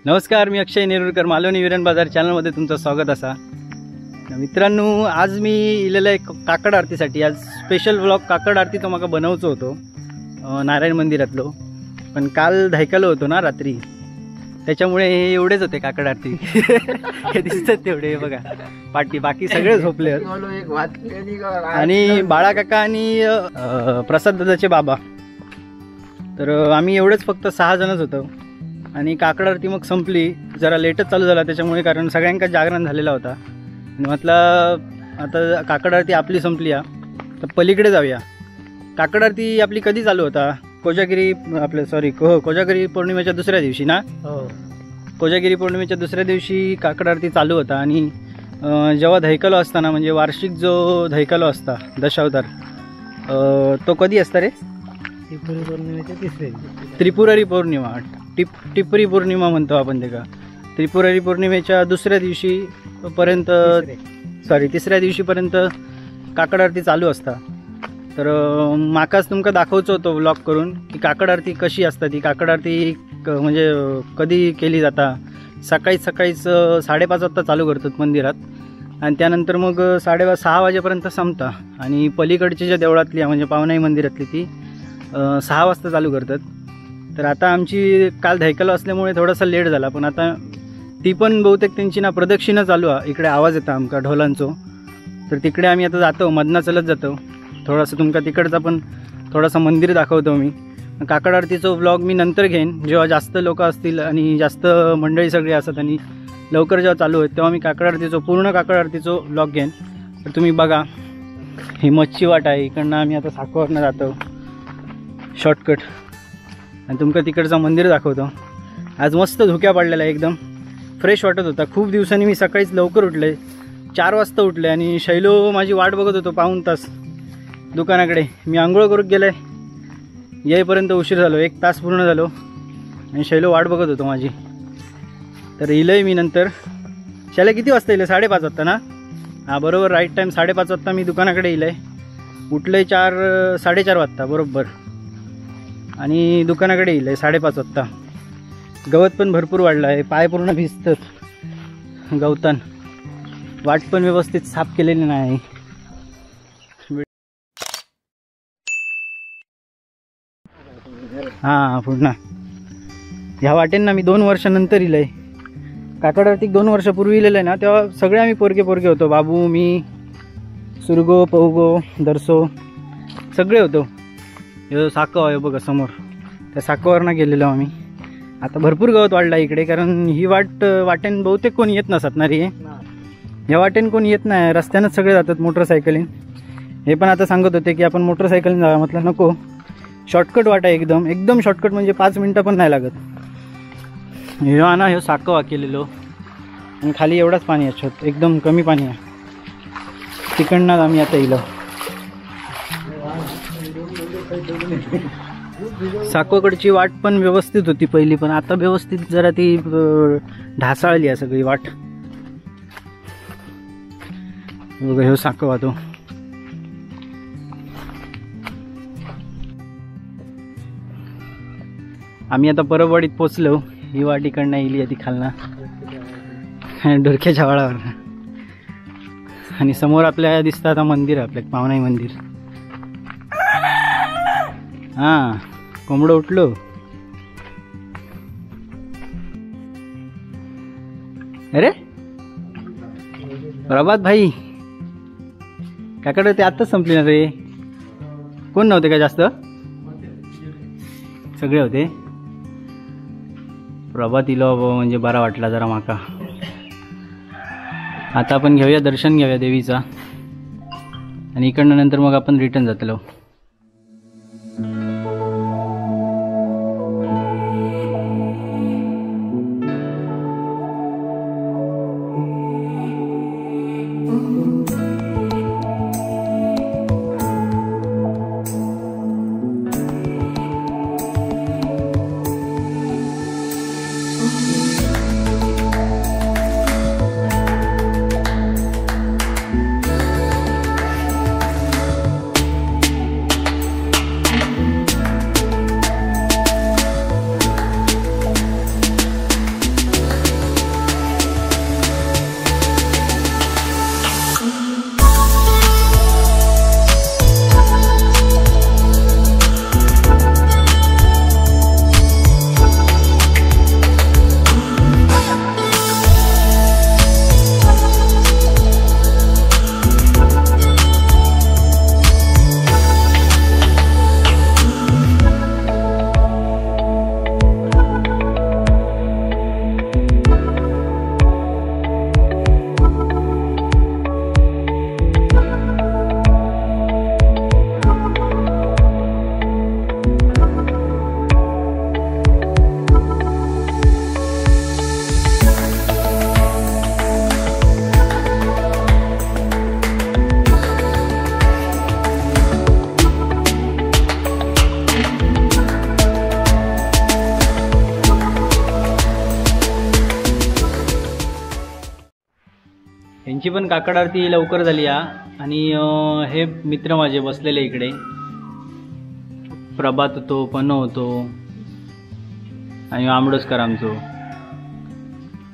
नमस्कार, मी अक्षय नेरुरकर, मालवणी विरण बाजार चॅनलमध्ये तुमचं स्वागत असा. मित्रांनो, आज मी इलेलं एक काकड आरतीसाठी. आज स्पेशल व्लॉग काकड आरती तो मला बनवचं होतो नारायण मंदिरातलो. पण काल धायकालो होतो ना रात्री, त्याच्यामुळे हे एवढेच होते काकड आरती. हे दिसतात तेवढे बघा पाठी, बाकी सगळे झोपले. आणि बाळा काका आणि प्रसाद दादाचे बाबा, तर आम्ही एवढेच फक्त 6 जणच होतो. आणि काकड आरती मग संपली, जरा लेटच चालू झाला त्याच्यामुळे, कारण सगळ्यांका जागरण झालेला होता. आणि म्हटलं आता काकड आरती आपली संपली तर पलीकडे जाऊया. काकड आरती आपली कधी चालू होता? कोजागिरी कोजागिरी पौर्णिमेच्या दुसऱ्या दिवशी ना. कोजागिरी पौर्णिमेच्या दुसऱ्या दिवशी काकड आरती चालू होता. आणि जेव्हा धैकालो असताना, म्हणजे वार्षिक जो धैकालो असता दशावतार, तो कधी असता रे? त्रिपुरी पौर्णिमेच्या तिसऱ्या दिवशी. त्रिपुरारी पौर्णिमा, टिपरी पौर्णिमा म्हणतो आपण ते का. त्रिपुरारी पौर्णिमेच्या दुसऱ्या दिवशी पर्यंत, तिसऱ्या दिवशीपर्यंत काकड आरती चालू असता. तर माकाच तुमका दाखवतो होतो व्लॉग करून की काकड आरती कशी असता. ती काकड आरती म्हणजे कधी केली जाता. सकाळीच 5:30 वाजता चालू करतात मंदिरात, आणि त्यानंतर मग 6:30 वाजेपर्यंत संपता. आणि पलीकडची ज्या देवळातली म्हणजे पावनाई मंदिरातली ती 6 वाजता चालू करतात. तर आता आमची काल धैकालो असल्यामुळे थोडासा लेट झाला, पण आता ती पण बहुतेक त्यांची ना प्रदक्षिणा चालू आहे. इकडे आवाज येतो आमका ढोलांचो, तर तिकडे आम्ही आता जातो, मधनं चलत जातो. थोडासा तुमका तिकडचा पण थोडासा मंदिर दाखवतो मी. काकड आरतीचं व्लॉग मी नंतर घेईन, जेव्हा जास्त लोक असतील आणि जास्त मंडळी सगळी असतात आणि लवकर जेव्हा चालू होईल तेव्हा मी पूर्ण काकड आरतीचं व्लॉग घेईन. तर तुम्ही बघा, ही मच्छी वाट आहे. इकडनं आम्ही आता साकोवरनं जातो शॉर्टकट, आणि तुमका तिकडचं मंदिर दाखवतो. आज मस्त धुक्या पडलेला, एकदम फ्रेश वाटत होता. खूप दिवसांनी मी सकाळीच लवकर उठले, 4 वाजता उठले. आणि शैलो माझी वाट बघत होतो पाऊण तास दुकानाकडे. मी आंघोळ करून गेले, येईपर्यंत उशीर झालो, 1 तास पूर्ण झालो. आणि शैलो वाट बघत होतो माझी. तर इलंय मी नंतर. शैला किती वाजता इलं? 5:30 वाजता ना. हां, बरोबर, राईट टाईम 5:30 वाजता मी दुकानाकडे इलंय. उठलंय 4-4:30 वाजता बरोबर, आणि दुकानाकडे येईल 5:30 वाजता. गवत पण भरपूर वाढलं आहे, पाय पूर्ण भिजतात गवतान. वाट पण व्यवस्थित साफ केलेली नाही. हां, पुन्हा ह्या वाटेंना मी 2 वर्षानंतर इलंय. काकड आरती 2 वर्षापूर्वी इलेलं आहे ना, तेव्हा सगळे आम्ही पोरगे होतो. बाबू, मी, सुरगो, पौगो, दरसो सगळे होतो. साकव आहे बघा समोर, त्या साकवावरनं गेलेलो आम्ही. आता भरपूर गवत वाढला इकडे, कारण ही वाटेन बहुतेक कोणी येत नसत ना रे. या वाटेन कोणी येत नाही, रस्त्यानंच सगळे जातात मोटरसायकलीन. हे पण आता सांगत होते की आपण मोटरसायकलीन जावं. म्हटलं नको, शॉर्टकट वाट आहे, एकदम शॉर्टकट, म्हणजे 5 मिनटं पण नाही लागत. हे साकवा केलेलो, आणि खाली एवढाच पाणी आहे, एकदम कमी पाणी आहे. तिकडनं आम्ही आता येलो. साकोकडची वाट पण व्यवस्थित होती पहिली, पण आता व्यवस्थित जरा ती ढासाळली आहे सगळी वाट. बघा, हे साकवा तो. आम्ही आता परबवाडीत पोचलो. ही वाट इकडनं येईल ती खालना डोरक्याच्या वाळावर. आणि समोर आपल्या दिसतं आता मंदिर, आपल्या पावनाई मंदिर. हां, कोंबडं उठलो. अरे प्रभात भाई, काकड ते आत्ताच संपली ना रे. कोण नव्हते का जास्त? सगळे होते. प्रभात इलो म्हणजे बरा वाटला जरा माका. आता आपण दर्शन घेऊया देवीचा, आणि इकडनं नंतर मग आपण रिटर्न जातलो. त्यांची पण काकड आरती लवकर झाली आणि हे मित्र माझे बसलेले इकडे, प्रभात होतो, पनो होतो आणि आमडोसकर आमचो,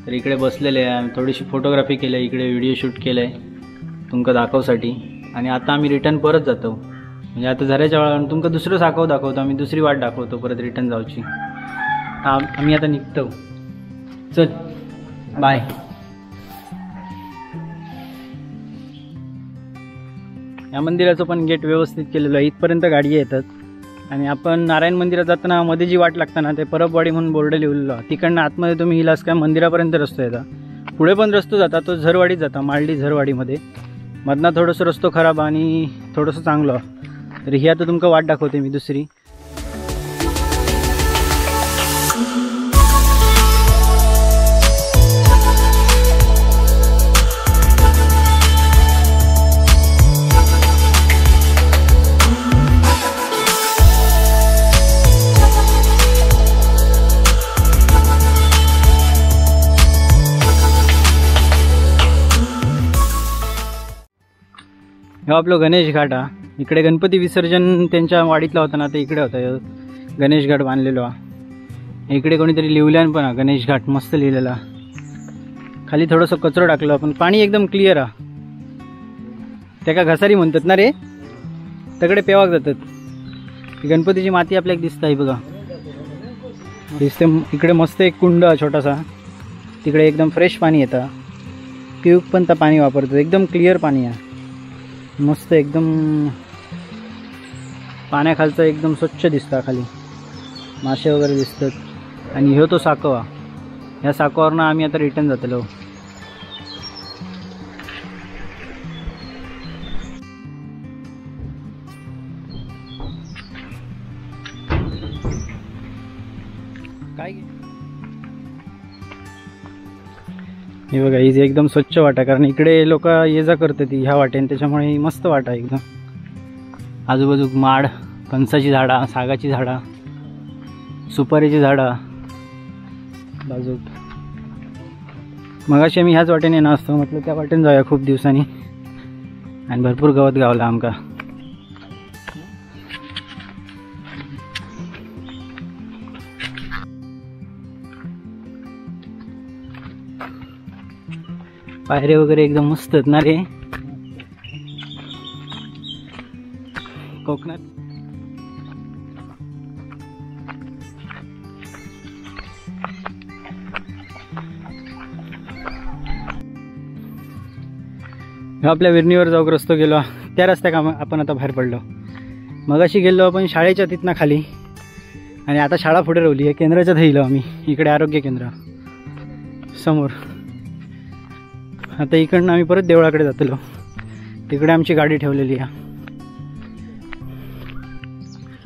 तर इकडे बसलेले आहे. थोडीशी फोटोग्राफी केली, इकडे व्हिडिओ शूट केलं आहे तुमका दाखवसाठी. आणि आता आम्ही रिटर्न परत जातो, म्हणजे आता झऱ्याच्या वेळा तुमका दुसरं साखव दाखवतो, आम्ही दुसरी वाट दाखवतो परत रिटर्न जाऊची. आम्ही आता निघतो, चल बाय. या मंदिराचं पण गेट व्यवस्थित केलेलं आहे, इथपर्यंत गाडी येतात. आणि आपण नारायण मंदिरात जाताना मध्ये जी वाट लागताना ते परबवाडी म्हणून बोर्ड लिहिलेलं, तिकडनं आतमध्ये तुम्ही हिलास काय मंदिरापर्यंत रस्तो येतात. पुढे पण रस्तो जाता, तो झरवाडीत जाता, मालडी झरवाडीमध्ये. मधनं थोडंसं रस्तो खराब आणि थोडंसं चांगलं, तर ही आता तुमका वाट दाखवते मी दुसरी. हा आपलं गणेश घाट हा. इकडे गणपती विसर्जन त्यांच्या वाडीतला होता ना, ते इकडे होता गणेश घाट बांधलेलो हा. इकडे कोणीतरी लिहिल्यान पण हा गणेश घाट मस्त लिहिलेला. खाली थोडंसं कचरो टाकलं, पण पाणी एकदम क्लिअर हा. त्या का घसारी म्हणतात ना रे, तगडे पेवाक जातात. गणपतीची माती आपल्याला दिसत आहे बघा, दिसते. इकडे मस्त एक कुंड छोटासा, तिकडे एकदम फ्रेश पाणी येतं. पिऊक पण तर पाणी वापरतो, एकदम क्लिअर पाणी आहे, मस्त एकदम. पाण्याखालचं एकदम स्वच्छ दिसतं, खाली मासे वगैरे दिसतात. आणि ह्यो तो साकवा, ह्या साकवावरनं आम्ही आता रिटर्न जातलो. काय हे बघा, ही एकदम स्वच्छ वाटा, कारण इकडे लोक ये जा करतात ह्या वाटेने, त्याच्यामुळे ही मस्त वाटा एकदम. आजूबाजू माड, फणसाची झाडा, सागाची झाडा, सुपारीची झाडा बाजू. मगाशी आम्ही ह्याच वाटेने येणार असतो, म्हटलं त्या वाटेने जाऊया खूप दिवसांनी, आणि भरपूर गवत गावला आमका. पायरे वगैरे एकदम मस्त आहेत ना रे कोकणात. आपल्या विरणीवर जाऊ रस्तो गेलो, त्या रस्त्याक आपण आता बाहेर पडलो. मगाशी गेलो आपण शाळेच्या तिथनं खाली, आणि आता शाळा पुढे राहिली आहे. केंद्राच्यात येलो आम्ही, इकडे आरोग्य केंद्र समोर. आता इकडनं आम्ही परत देवळाकडे जातलो, तिकडे आमची गाडी ठेवलेली आहे.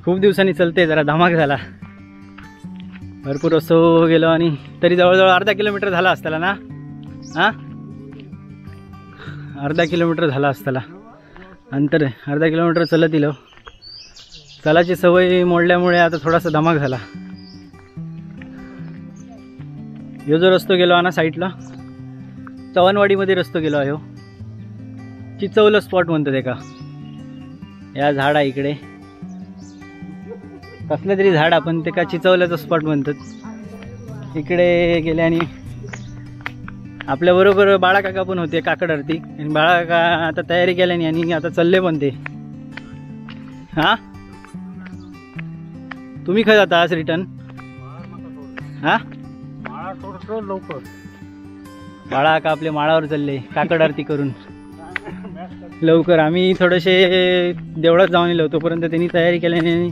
खूप दिवसांनी चलते, जरा धमाक झाला, भरपूर असं गेलो. आणि तरी जवळजवळ अर्धा किलोमीटर झाला असताला ना, हां अर्धा किलोमीटर झाला असताला अंतर आहे. अर्धा किलोमीटर चलत दिलं, चलाची सवय मोडल्यामुळे आता थोडासा धमाक झाला. ह्यो जो रस्तो गेलो ना साईडला, चव्हाणवाडीमध्ये रस्तो गेलो आहे. चिचवलं स्पॉट म्हणतात एका, या झाडा इकडे कसलं तरी झाड, आपण ते का चिचवल्याचं स्पॉट म्हणतात. इकडे गेले आणि आपल्याबरोबर बाळा काका पण होते काकड आरती, आणि बाळा काका आता तयारी केल्याने आणि आता चालले पण ते. हां तुम्ही खरं जाता आज रिटर्न? हां लवकर बाळा का आपले माळावर चालले काकड आरती करून लवकर. आम्ही थोडेसे देवळात जाऊन येलो, तोपर्यंत त्यांनी तयारी केल्याने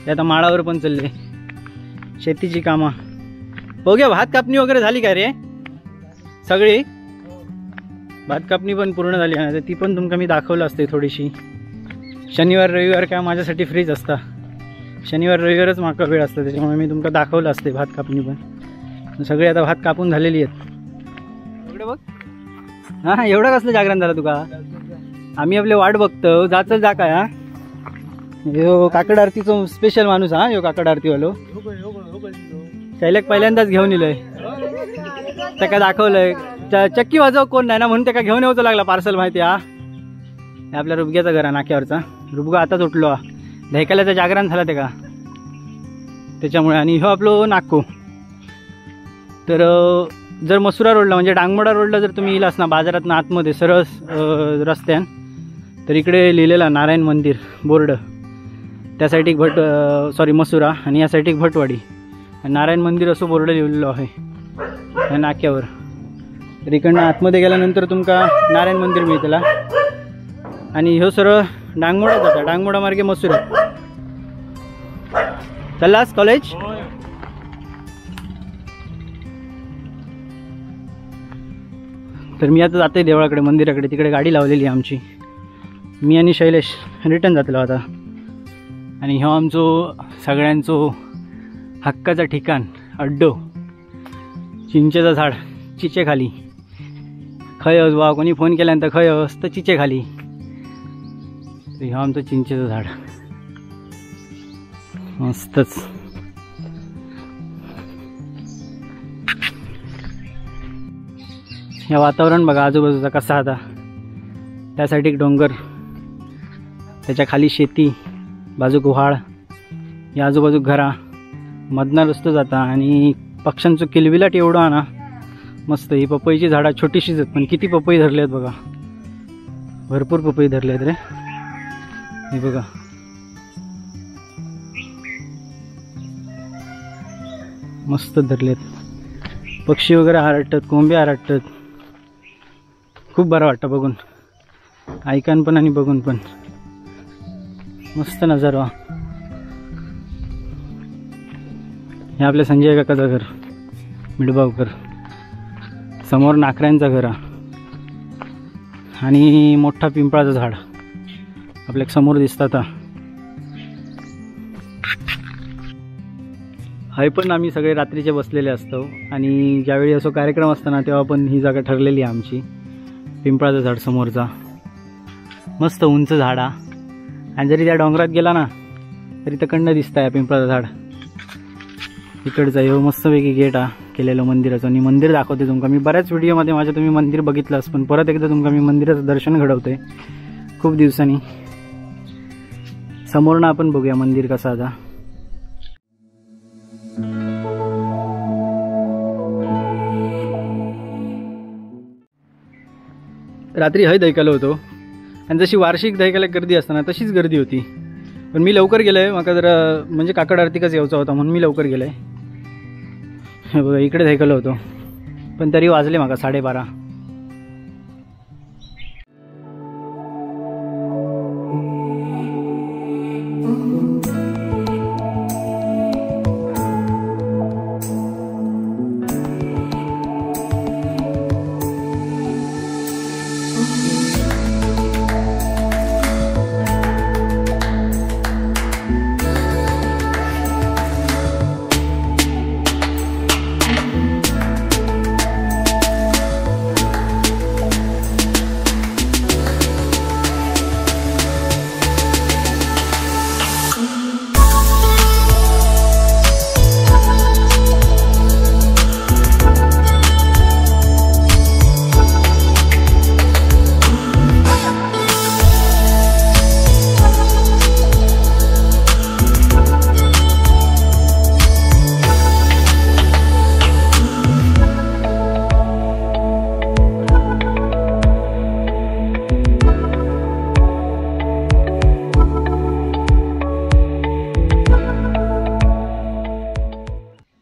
ते आता माळावर पण चालले. शेतीची कामं बघूया. भात कापणी वगैरे झाली का रे सगळी? भात कापणी पण पूर्ण झाली आहे, ती पण तुमका मी दाखवलं असते थोडीशी. शनिवार रविवार काय माझ्यासाठी फ्रीज असता, शनिवार रविवारच माका वेळ असतं, त्याच्यामुळे मी तुमका दाखवलं असते भात कापणी पण. सगळे आता भात कापून झालेली आहेत. एवढं बघ, हां एवढं कसलं जागरण झालं तुका? आम्ही आपले वाट बघतो, जाचल जा काय. हा यो काकड आरतीचं स्पेशल माणूस. हा यो काकड आरतीवालो शैलेक पहिल्यांदाच घेऊन येलोय. त्याका दाखवलंय चक्की वाजव कोण नाही ना म्हणून त्याका घेऊन येऊचं लागला पार्सल माहिती हा. हे आपल्या रुबग्याचा घर आहे नाक्यावरचा. रुबगा आताच उठलो हा. धैकाल्याचं जागरण झालं ते का त्याच्यामुळे. आणि हो आपलं नाको. तर जर मसुरा रोडला म्हणजे डांगमोडा रोडला जर तुम्ही येलास ना बाजारात ना आतमध्ये सरळ रस्त्यान तर इकडे लिहिलेला नारायण मंदिर बोर्ड. त्या साईड एक मसुरा आणि या साईड एक भटवाडी. नारायण मंदिर असं बोर्ड लिहिलेलं आहे या नाक्यावर. तर इकडनं आतमध्ये गेल्यानंतर तुमका नारायण मंदिर मिळतेला. आणि ह्यो सरळ डांगमोडा जाता. डांगमोडा मार्गे मसुरा. चल्लास कॉलेज. तर मी आता जाते देवळाकडे मंदिराकडे. तिकडे गाडी लावलेली आहे आमची. मी आणि शैलेश रिटर्न जातलो आता. आणि ह्यो आमचो सगळ्यांचो हक्काचा ठिकाण अड्डो चिंचेचं झाड चिचे खाली. खय वा कोणी फोन केल्यानंतर खय असतं चिचे खाली. तर ह्यो आमचं चिंचेचं झाड मस्तच. या वातावरण बघा आजूबाजूचा कसा आता. त्यासाठी एक डोंगर त्याच्या खाली शेती बाजूक व्हाळ या आजूबाजूक घरा मधना रस्तो जाता. आणि पक्ष्यांचं किलबिलाट एवढं आहे ना मस्त. ही पपईची झाडं छोटीशीच आहेत पण किती पपई धरले आहेत बघा. भरपूर पपई धरले आहेत रे. हे बघा मस्त धरलेत. पक्षी वगैरे आरडतात कोंबे आरडतात. खूप बरं वाटतं बघून ऐकान पण आणि बघून पण. मस्त नजारा. हे आपल्या संजय काकाचं घर मिडबावकर. समोर नाकऱ्यांचं घर आणि मोठा पिंपळाचं झाड आपल्या समोर दिसतात. हाय पण आम्ही सगळे रात्रीचे बसलेले असतो. आणि ज्यावेळी असो कार्यक्रम असताना तेव्हा पण ही जागा ठरलेली आहे आमची. पिंपळाचं झाड समोरचा मस्त उंच झाड. आणि जरी त्या डोंगरात गेला ना तरी तिकडनं दिसतं आहे पिंपळाचं झाड. इकडचं आहे मस्तपैकी गेट केलेलं मंदिराचं. आणि मंदिर दाखवते तुमका मी. बऱ्याच व्हिडिओमध्ये माझ्या तुम्ही मंदिर बघितलंच पण परत एकदा तुमका मी मंदिराचं दर्शन घडवते खूप दिवसांनी. समोरनं आपण बघूया मंदिर कसं आता. रात्री हय दैकालो होतो. आणि जशी वार्षिक दैकाला गर्दी असताना तशीच गर्दी होती. पण मी लवकर गेलो आहे. माका जरा म्हणजे काकड आरतीकच यायचा होता म्हणून मी लवकर गेलो आहे. बघा इकडे दैकालो होतो पण तरी वाजले माका 12:30.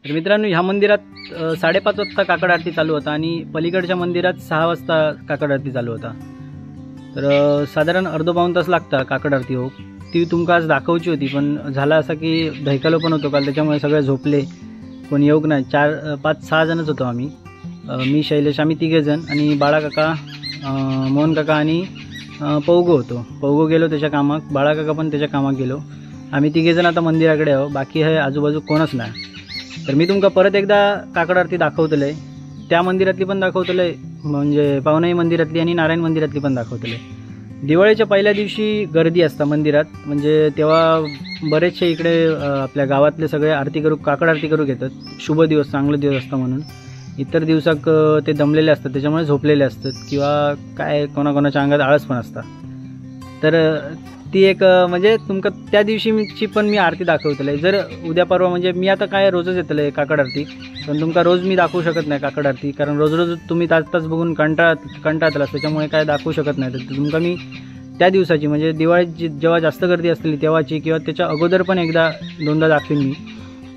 तर मित्रांनो ह्या मंदिरात 5:30 वाजता काकड आरती चालू होता आणि पलीकडच्या मंदिरात 6 वाजता काकड आरती चालू होता. तर साधारण अर्धो पाऊण तास लागता काकड आरती हो. ती तुमका आज दाखवची होती पण झाला असा की दैकालो पण होतो काल त्याच्यामुळे सगळे झोपले कोण येऊक नाही. 5-6 जणच होतो आम्ही. मी शैलेश आम्ही 3 जण आणि बाळा काका मोहन काका आणि पौगो होतो. पौगो गेलो त्याच्या कामाक. बाळा काका पण त्याच्या कामाक गेलो. आम्ही 3 जण आता मंदिराकडे आहो. बाकी हे आजूबाजू कोणच नाही. तर मी तुमका परत एकदा काकड आरती दाखवतले. त्या मंदिरातली पण दाखवतले म्हणजे पावनाई मंदिरातली आणि नारायण मंदिरातली पण दाखवतले. दिवाळीच्या पहिल्या दिवशी गर्दी असता मंदिरात म्हणजे तेव्हा बरेचसे इकडे आपल्या गावातले सगळे आरती करू काकड आरती करू घेतात. शुभ दिवस चांगला दिवस असता म्हणून. इतर दिवसाक ते दमलेले असतात त्याच्यामुळे झोपलेले असतात किंवा काय कोणाकोणाच्या अंगात आळस पण असतात. तर ती एक म्हणजे तुमका त्या दिवशीची पण मी आरती दाखवतले. जर उद्या परवा म्हणजे मी आता काय रोजच येतले काकड आरती, पण तुमका रोज मी दाखवू शकत नाही काकड आरती, कारण रोज रोज तुम्ही तास तास बघून कंटाळतला, त्याच्यामुळे काय दाखवू शकत नाही. तर तुमका मी त्या दिवसाची म्हणजे दिवाळीत जेव्हा जास्त गर्दी असलेली तेव्हाची किंवा त्याच्या अगोदर पण एकदा दोनदा दाखवीन मी.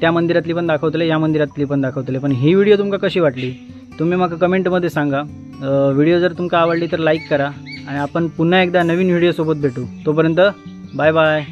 त्या मंदिरातली पण दाखवतले, या मंदिरातली पण दाखवतले. पण ही व्हिडिओ तुमका कशी वाटली तुम्ही मग कमेंटमध्ये सांगा. व्हिडिओ जर तुमका आवडली तर लाईक करा आणि आपण पुन्हा एकदा नवीन व्हिडिओसोबत भेटू. तोपर्यंत बाय बाय.